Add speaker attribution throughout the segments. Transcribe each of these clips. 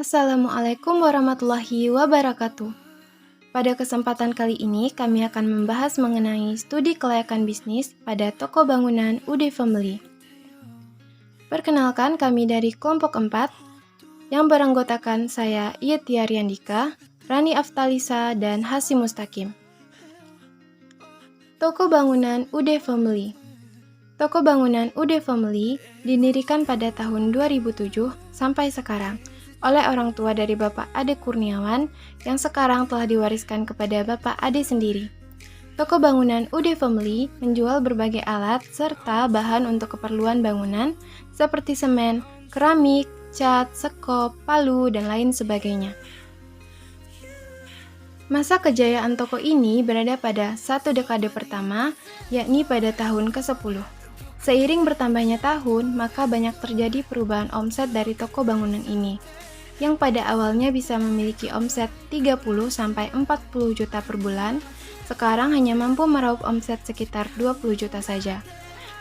Speaker 1: Assalamualaikum warahmatullahi wabarakatuh. Pada kesempatan kali ini, kami akan membahas mengenai studi kelayakan bisnis pada toko bangunan UD Family. Perkenalkan, kami dari kelompok 4, yang beranggotakan saya Iyet Yandika, Rani Aftalisa, dan Hasim Mustaqim. Toko bangunan UD Family. Toko bangunan UD Family didirikan pada tahun 2007 sampai sekarang oleh orang tua dari Bapak Ade Kurniawan yang sekarang telah diwariskan kepada Bapak Ade sendiri. Toko bangunan UD Family menjual berbagai alat serta bahan untuk keperluan bangunan seperti semen, keramik, cat, sekop, palu, dan lain sebagainya. Masa kejayaan toko ini berada pada satu dekade pertama, yakni pada tahun ke-10. Seiring bertambahnya tahun, maka banyak terjadi perubahan omset dari toko bangunan ini, yang pada awalnya bisa memiliki omset 30-40 juta per bulan, sekarang hanya mampu meraup omset sekitar 20 juta saja.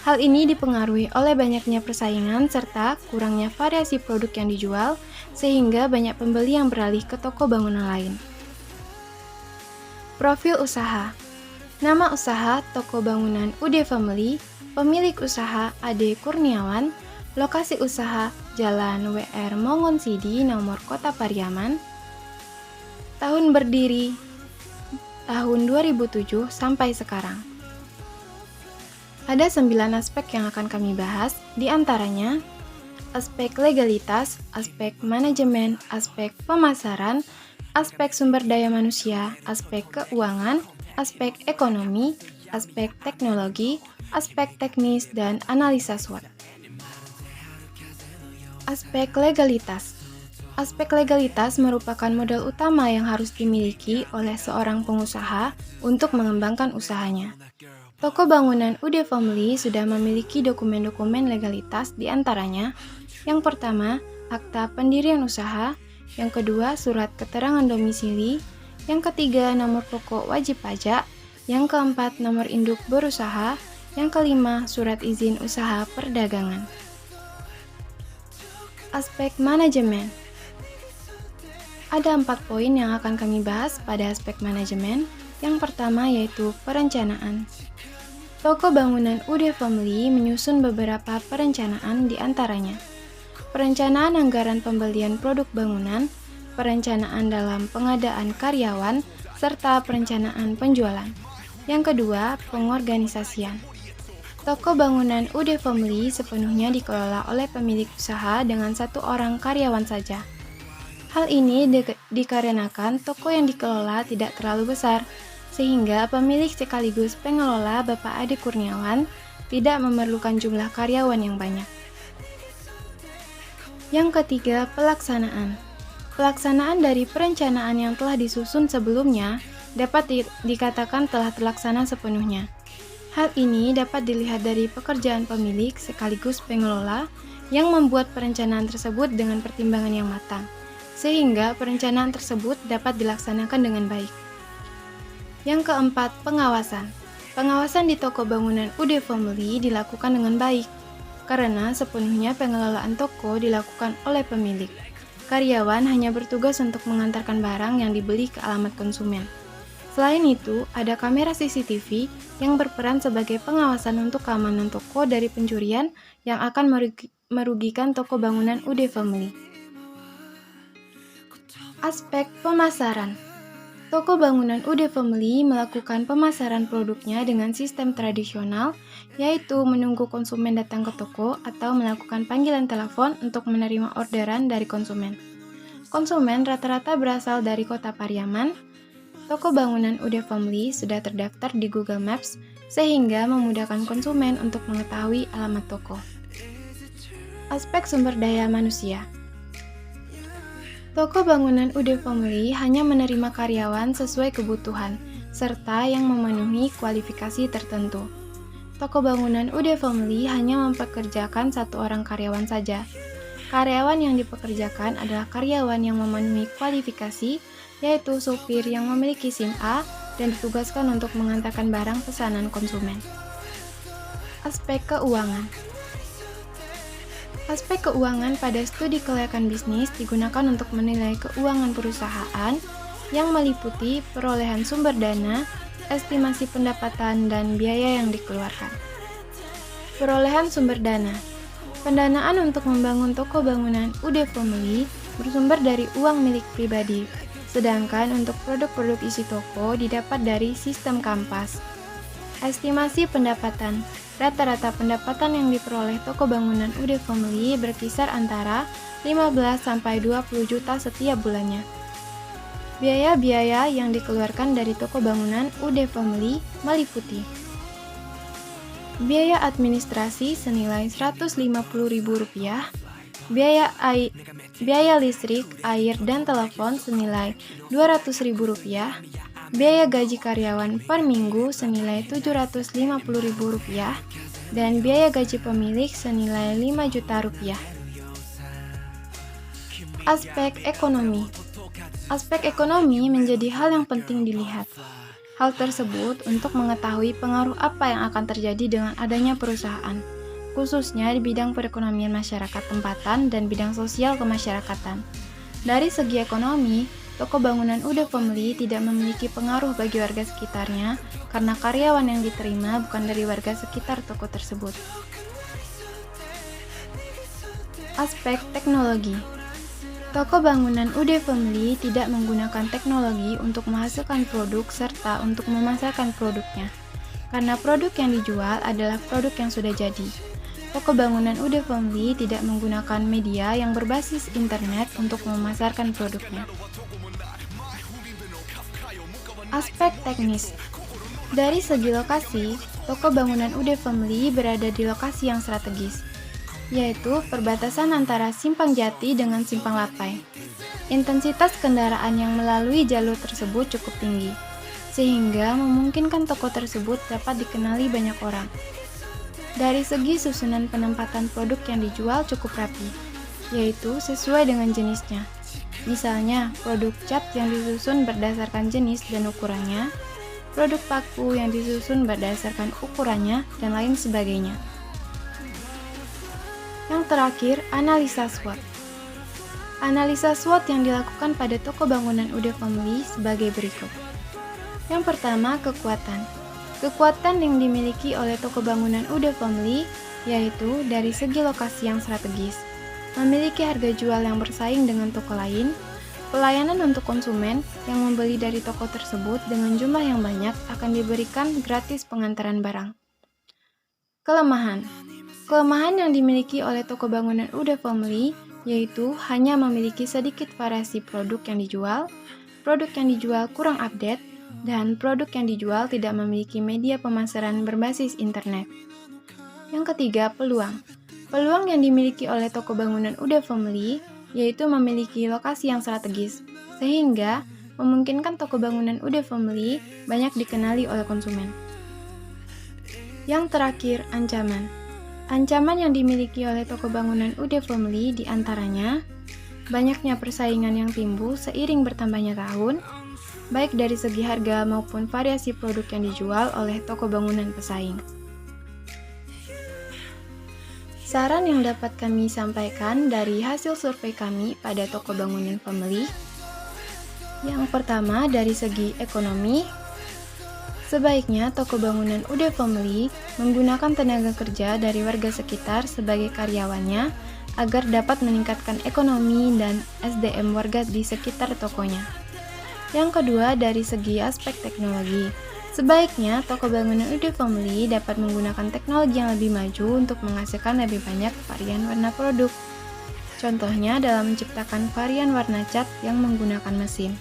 Speaker 1: Hal ini dipengaruhi oleh banyaknya persaingan serta kurangnya variasi produk yang dijual, sehingga banyak pembeli yang beralih ke toko bangunan lain. Profil usaha. Nama usaha toko bangunan UD Family, pemilik usaha Ade Kurniawan, lokasi usaha Jalan WR Mongonsidi, nomor Kota Pariaman. Tahun berdiri tahun 2007 sampai sekarang. Ada 9 aspek yang akan kami bahas, di antaranya aspek legalitas, aspek manajemen, aspek pemasaran, aspek sumber daya manusia, aspek keuangan, aspek ekonomi, aspek teknologi, aspek teknis, dan analisa SWOT. Aspek legalitas. Aspek legalitas merupakan modal utama yang harus dimiliki oleh seorang pengusaha untuk mengembangkan usahanya. Toko bangunan UD Family sudah memiliki dokumen-dokumen legalitas, di antaranya yang pertama, akta pendirian usaha, yang kedua, surat keterangan domisili, yang ketiga, nomor pokok wajib pajak, yang keempat, nomor induk berusaha, yang kelima, surat izin usaha perdagangan. Aspek manajemen. Ada 4 poin yang akan kami bahas pada aspek manajemen. Yang pertama yaitu perencanaan. Toko bangunan UD Family menyusun beberapa perencanaan, di antaranya perencanaan anggaran pembelian produk bangunan, perencanaan dalam pengadaan karyawan, serta perencanaan penjualan. Yang kedua, pengorganisasian. Toko bangunan UD Family sepenuhnya dikelola oleh pemilik usaha dengan 1 orang karyawan saja. Hal ini dikarenakan toko yang dikelola tidak terlalu besar, sehingga pemilik sekaligus pengelola Bapak Ade Kurniawan tidak memerlukan jumlah karyawan yang banyak. Yang ketiga, pelaksanaan. Pelaksanaan dari perencanaan yang telah disusun sebelumnya dapat dikatakan telah terlaksana sepenuhnya. Hal ini dapat dilihat dari pekerjaan pemilik sekaligus pengelola yang membuat perencanaan tersebut dengan pertimbangan yang matang, sehingga perencanaan tersebut dapat dilaksanakan dengan baik. Yang keempat, pengawasan. Pengawasan di toko bangunan UD Family dilakukan dengan baik, karena sepenuhnya pengelolaan toko dilakukan oleh pemilik. Karyawan hanya bertugas untuk mengantarkan barang yang dibeli ke alamat konsumen. Selain itu, ada kamera CCTV yang berperan sebagai pengawasan untuk keamanan toko dari pencurian yang akan merugikan toko bangunan UD Family. Aspek pemasaran. Toko bangunan UD Family melakukan pemasaran produknya dengan sistem tradisional, yaitu menunggu konsumen datang ke toko atau melakukan panggilan telepon untuk menerima orderan dari konsumen. Konsumen rata-rata berasal dari Kota Pariaman. Toko bangunan UD Family sudah terdaftar di Google Maps, sehingga memudahkan konsumen untuk mengetahui alamat toko. Aspek sumber daya manusia. Toko bangunan UD Family hanya menerima karyawan sesuai kebutuhan, serta yang memenuhi kualifikasi tertentu. Toko bangunan UD Family hanya mempekerjakan 1 orang karyawan saja. Karyawan yang dipekerjakan adalah karyawan yang memenuhi kualifikasi, yaitu supir yang memiliki SIM A dan ditugaskan untuk mengantarkan barang pesanan konsumen. Aspek keuangan. Aspek keuangan pada studi kelayakan bisnis digunakan untuk menilai keuangan perusahaan yang meliputi perolehan sumber dana, estimasi pendapatan, dan biaya yang dikeluarkan. Perolehan sumber dana. Pendanaan untuk membangun toko bangunan UD Family bersumber dari uang milik pribadi, sedangkan untuk produk-produk isi toko didapat dari sistem Kampas. Estimasi pendapatan. Rata-rata pendapatan yang diperoleh toko bangunan UD Family berkisar antara 15-20 juta setiap bulannya. Biaya-biaya yang dikeluarkan dari toko bangunan UD Family meliputi biaya administrasi senilai Rp150.000, biaya listrik, air, dan telepon senilai Rp200.000, biaya gaji karyawan per minggu senilai Rp750.000, dan biaya gaji pemilik senilai Rp5 juta. Aspek ekonomi. Aspek ekonomi menjadi hal yang penting dilihat. Hal tersebut untuk mengetahui pengaruh apa yang akan terjadi dengan adanya perusahaan, khususnya di bidang perekonomian masyarakat tempatan dan bidang sosial kemasyarakatan. Dari segi ekonomi, toko bangunan UD Family tidak memiliki pengaruh bagi warga sekitarnya karena karyawan yang diterima bukan dari warga sekitar toko tersebut. Aspek teknologi. Toko bangunan UD Family tidak menggunakan teknologi untuk menghasilkan produk serta untuk memasarkan produknya, karena produk yang dijual adalah produk yang sudah jadi. Toko bangunan UD Family tidak menggunakan media yang berbasis internet untuk memasarkan produknya. Aspek teknis. Dari segi lokasi, toko bangunan UD Family berada di lokasi yang strategis, yaitu perbatasan antara Simpang Jati dengan Simpang Lapai. Intensitas kendaraan yang melalui jalur tersebut cukup tinggi, sehingga memungkinkan toko tersebut dapat dikenali banyak orang. Dari segi susunan penempatan produk yang dijual cukup rapi, yaitu sesuai dengan jenisnya. Misalnya, produk cat yang disusun berdasarkan jenis dan ukurannya, produk paku yang disusun berdasarkan ukurannya, dan lain sebagainya. Yang terakhir, analisa SWOT. Analisa SWOT yang dilakukan pada toko bangunan UD Family sebagai berikut. Yang pertama, kekuatan. Kekuatan yang dimiliki oleh toko bangunan UD Family yaitu dari segi lokasi yang strategis, memiliki harga jual yang bersaing dengan toko lain, pelayanan untuk konsumen yang membeli dari toko tersebut dengan jumlah yang banyak akan diberikan gratis pengantaran barang. Kelemahan. Kelemahan yang dimiliki oleh toko bangunan UD Family yaitu hanya memiliki sedikit variasi produk yang dijual kurang update, dan produk yang dijual tidak memiliki media pemasaran berbasis internet. Yang ketiga, peluang. Peluang yang dimiliki oleh toko bangunan UD Family yaitu memiliki lokasi yang strategis, sehingga memungkinkan toko bangunan UD Family banyak dikenali oleh konsumen. Yang terakhir, ancaman. Ancaman yang dimiliki oleh toko bangunan UD Family diantaranya banyaknya persaingan yang timbul seiring bertambahnya tahun, baik dari segi harga maupun variasi produk yang dijual oleh toko bangunan pesaing. Saran yang dapat kami sampaikan dari hasil survei kami pada toko bangunan Family. Yang pertama, dari segi ekonomi, sebaiknya toko bangunan UD Family menggunakan tenaga kerja dari warga sekitar sebagai karyawannya agar dapat meningkatkan ekonomi dan SDM warga di sekitar tokonya. Yang kedua, dari segi aspek teknologi, sebaiknya toko bangunan UD Family dapat menggunakan teknologi yang lebih maju untuk menghasilkan lebih banyak varian warna produk. Contohnya dalam menciptakan varian warna cat yang menggunakan mesin.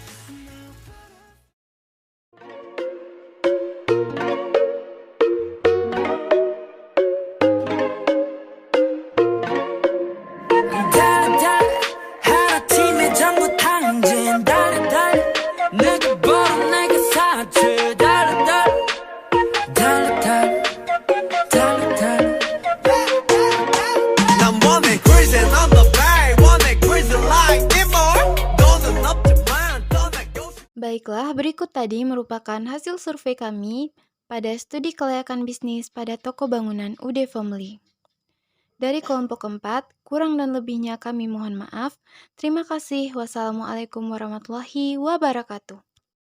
Speaker 1: Baiklah, berikut tadi merupakan hasil survei kami pada studi kelayakan bisnis pada toko bangunan UD Family. Dari kelompok keempat, kurang dan lebihnya kami mohon maaf. Terima kasih. Wassalamualaikum warahmatullahi wabarakatuh.